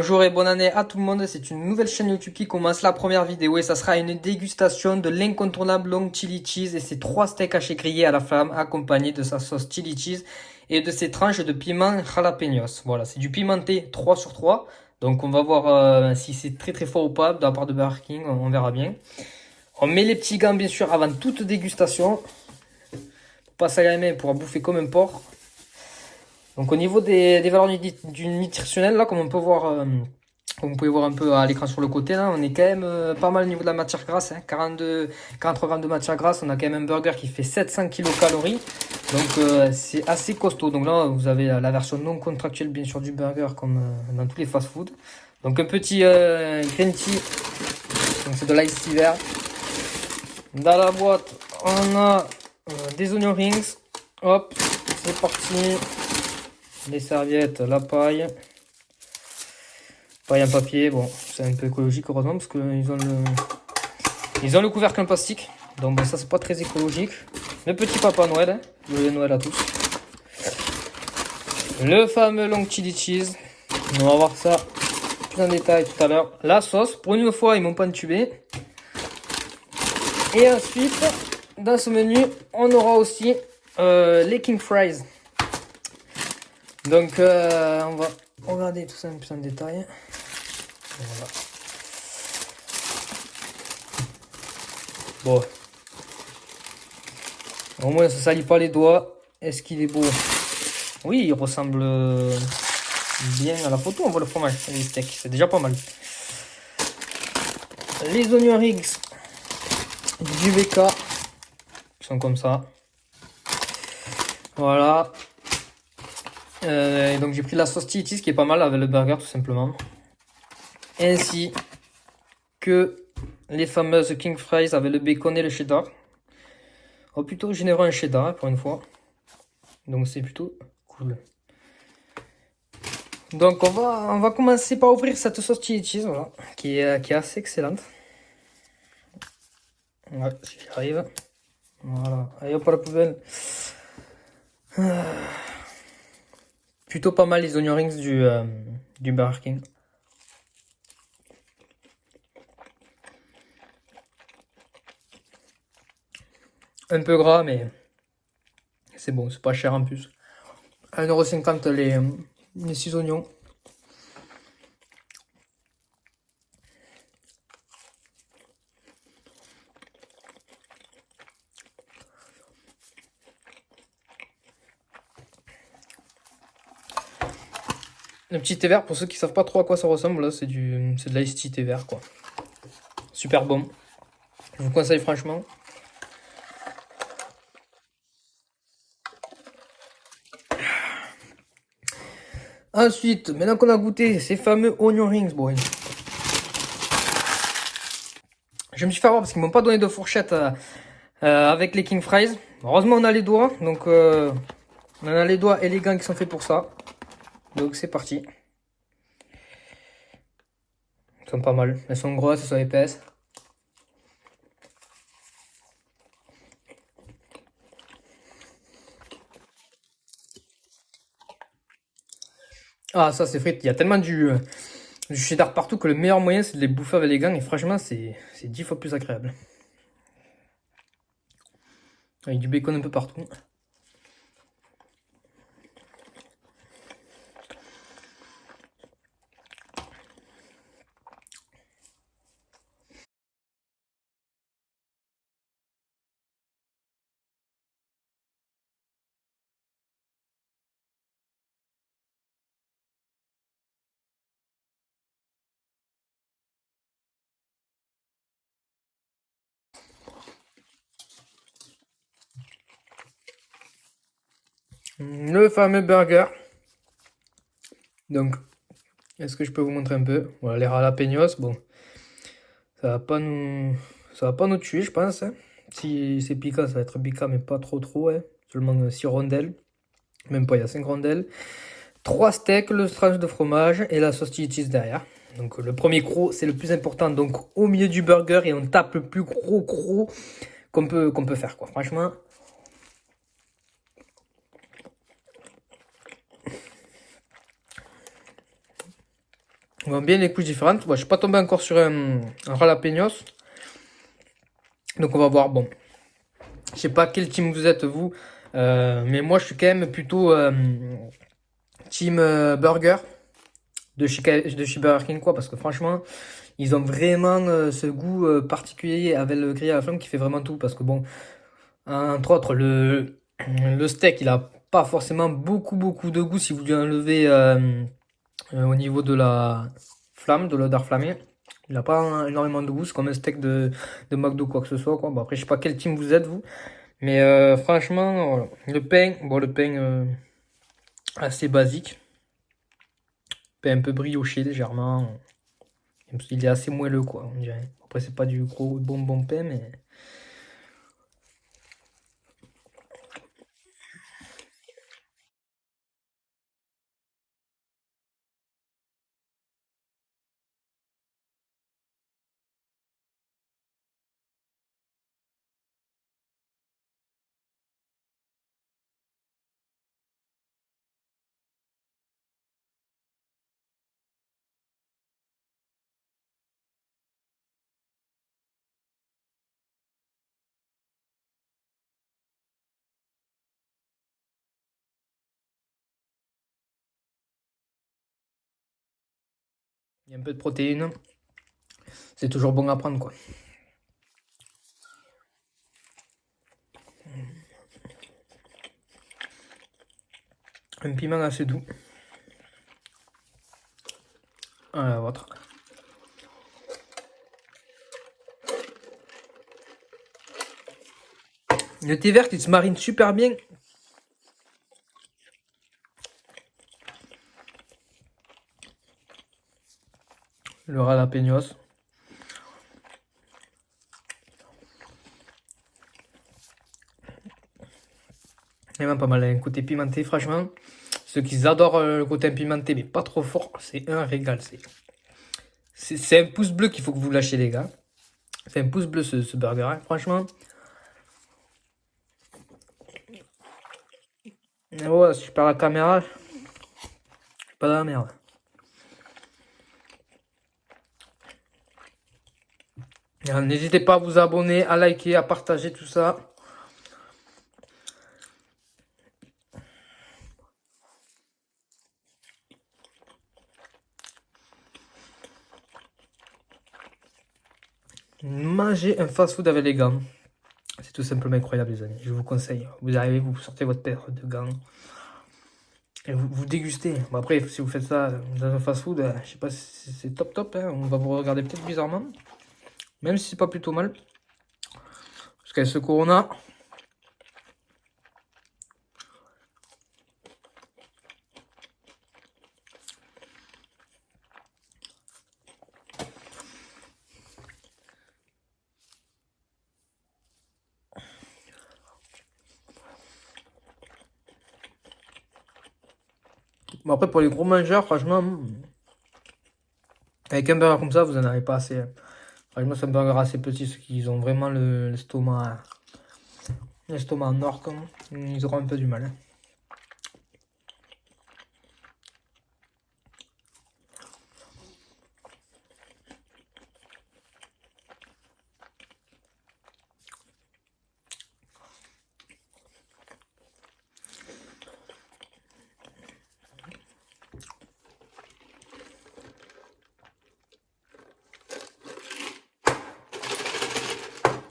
Bonjour et bonne année à tout le monde, c'est une nouvelle chaîne YouTube qui commence la première vidéo et ça sera une dégustation de l'incontournable long chili cheese et ses 3 steaks hachés grillés à la flamme accompagnés de sa sauce chili cheese et de ses tranches de piment jalapenos. Voilà, c'est du pimenté 3 sur 3, donc on va voir si c'est très fort ou pas de la part de Burger King, on verra bien. On met les petits gants bien sûr avant toute dégustation, pour passer à la main pour bouffer comme un porc. Donc au niveau des valeurs du nutritionnel, là, comme on peut voir, comme vous pouvez voir un peu à l'écran sur le côté, là, on est quand même pas mal au niveau de la matière grasse, hein, 43 grammes de matière grasse, on a quand même un burger qui fait 700 kilocalories, donc c'est assez costaud. Donc là, vous avez la version non contractuelle, bien sûr, du burger, comme dans tous les fast-food. Donc un petit green tea, donc c'est de l'ice tea vert. Dans la boîte, on a des onion rings, hop, c'est parti. Les serviettes, la paille. Paille en papier, bon, c'est un peu écologique heureusement parce qu'ils ont le couvercle en plastique. Donc bon, ça c'est pas très écologique. Le petit Papa Noël, hein. Joyeux Noël à tous. Le fameux long chili cheese. On va voir ça plus en détail tout à l'heure. La sauce, pour une fois ils m'ont pas entubé. Et ensuite, dans ce menu, on aura aussi les King Fries. Donc on va regarder tout ça un peu en détail. Voilà. Bon. Au moins ça salit pas les doigts. Est-ce qu'il est beau? Oui, il ressemble bien à la photo. On voit le fromage et les steaks. C'est déjà pas mal. Les oignons rings du BK qui sont comme ça. Voilà. Et donc j'ai pris la sauce chili cheese qui est pas mal avec le burger tout simplement. Ainsi que les fameuses King Fries avec le bacon et le cheddar. Oh, plutôt généreux un cheddar hein, pour une fois. Donc c'est plutôt cool. Donc on va commencer par ouvrir cette sauce chili cheese voilà, qui est assez excellente. Ouais, si j'y arrive. Voilà. Allez hop à la poubelle. Plutôt pas mal les onion rings du Burger King. Un peu gras mais c'est bon, c'est pas cher en plus. 1,50 € les 6 oignons. Le petit thé vert, pour ceux qui savent pas trop à quoi ça ressemble, là c'est de l'ice tea thé vert quoi. Super bon. Je vous conseille franchement. Ensuite, maintenant qu'on a goûté ces fameux onion rings, bon, je me suis fait avoir parce qu'ils m'ont pas donné de fourchette avec les King Fries. Heureusement on a les doigts, donc on a les doigts et les gants qui sont faits pour ça. Donc c'est parti. Elles sont pas mal, elles sont grosses, elles sont épaisses. Ah ça c'est frites, il y a tellement du cheddar partout que le meilleur moyen c'est de les bouffer avec les gants et franchement c'est 10 fois plus agréable. Avec du bacon un peu partout. Le fameux burger. Donc, est-ce que je peux vous montrer un peu? Voilà, les jalapenos, bon, ça va pas nous, ça va pas nous tuer, je pense. Hein. Si c'est piquant, ça va être piquant, mais pas trop, hein. Seulement 6 rondelles. Même pas, il y a 5 rondelles. 3 steaks, le tranche de fromage et la sauce chili cheese derrière. Donc le premier croc, c'est le plus important. Donc au milieu du burger et on tape le plus gros croc qu'on peut faire, quoi. Franchement. On voit bien les couches différentes. Bon, je suis pas tombé encore sur un jalapenos. Donc on va voir. Bon, je sais pas quel team vous êtes vous. Mais moi je suis quand même plutôt team burger de chez Burger King quoi. Parce que franchement, ils ont vraiment ce goût particulier avec le grillé à la flamme qui fait vraiment tout. Parce que bon, entre autres, le steak il a pas forcément beaucoup de goût si vous lui enlevez au niveau de la flamme, de l'odeur flammée. Il n'a pas énormément de goût, c'est comme un steak de McDo quoi que ce soit quoi. Bon, après je sais pas quel team vous êtes vous, mais franchement voilà. Le pain assez basique, pain un peu brioché légèrement. Il est assez moelleux quoi, on dirait. Après c'est pas du gros bon pain mais il y a un peu de protéines. C'est toujours bon à prendre quoi. Un piment assez doux. Voilà, votre. Le thé vert il se marine super bien. Le jalapenos. Il y a même pas mal un côté pimenté franchement. Ceux qui adorent le côté pimenté mais pas trop fort, c'est un régal. C'est un pouce bleu qu'il faut que vous lâchiez les gars. C'est un pouce bleu ce burger, hein, franchement. Et ouais, si je perds la caméra, c'est pas de la merde. N'hésitez pas à vous abonner, à liker, à partager tout ça. Mangez un fast-food avec les gants. C'est tout simplement incroyable les amis. Je vous conseille. Vous arrivez, vous sortez votre paire de gants. Et vous dégustez. Bon après, si vous faites ça dans un fast-food, je sais pas si c'est top. Hein. On va vous regarder peut-être bizarrement. Même si c'est pas plutôt mal. Parce qu'avec ce Corona, bon après pour les gros mangeurs, franchement, avec un burger comme ça, vous en avez pas assez. Franchement, c'est un burger assez petit, ceux qui ont vraiment l'estomac en or, comme ils auront un peu du mal. Hein.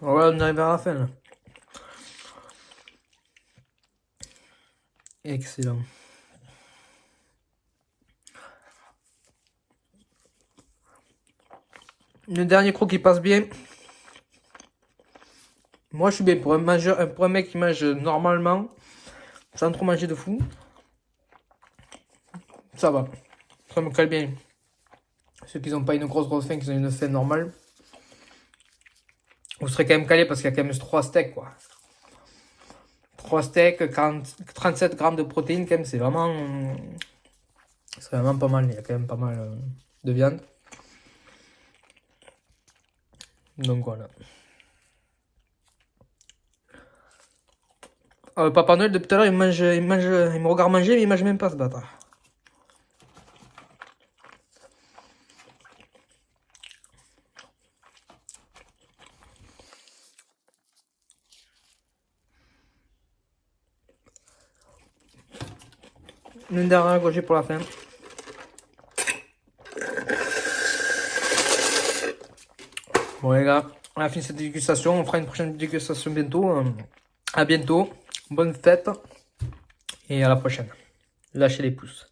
Voilà, on arrive à la fin là. Excellent. Le dernier croc qui passe bien. Moi je suis bien pour un mec qui mange normalement, sans trop manger de fou. Ça va. Ça me cale bien. Ceux qui n'ont pas une grosse faim, qui ont une faim normale. Vous serez quand même calé parce qu'il y a quand même 3 steaks quoi. 3 steaks, 37 grammes de protéines quand même, c'est vraiment pas mal. Il y a quand même pas mal de viande. Donc voilà. Papa Noël depuis tout à l'heure il me regarde manger mais il mange même pas ce bâtard. Une dernière gorgée pour la fin. Bon les gars, on a fini cette dégustation. On fera une prochaine dégustation bientôt. À bientôt. Bonne fête. Et à la prochaine. Lâchez les pouces.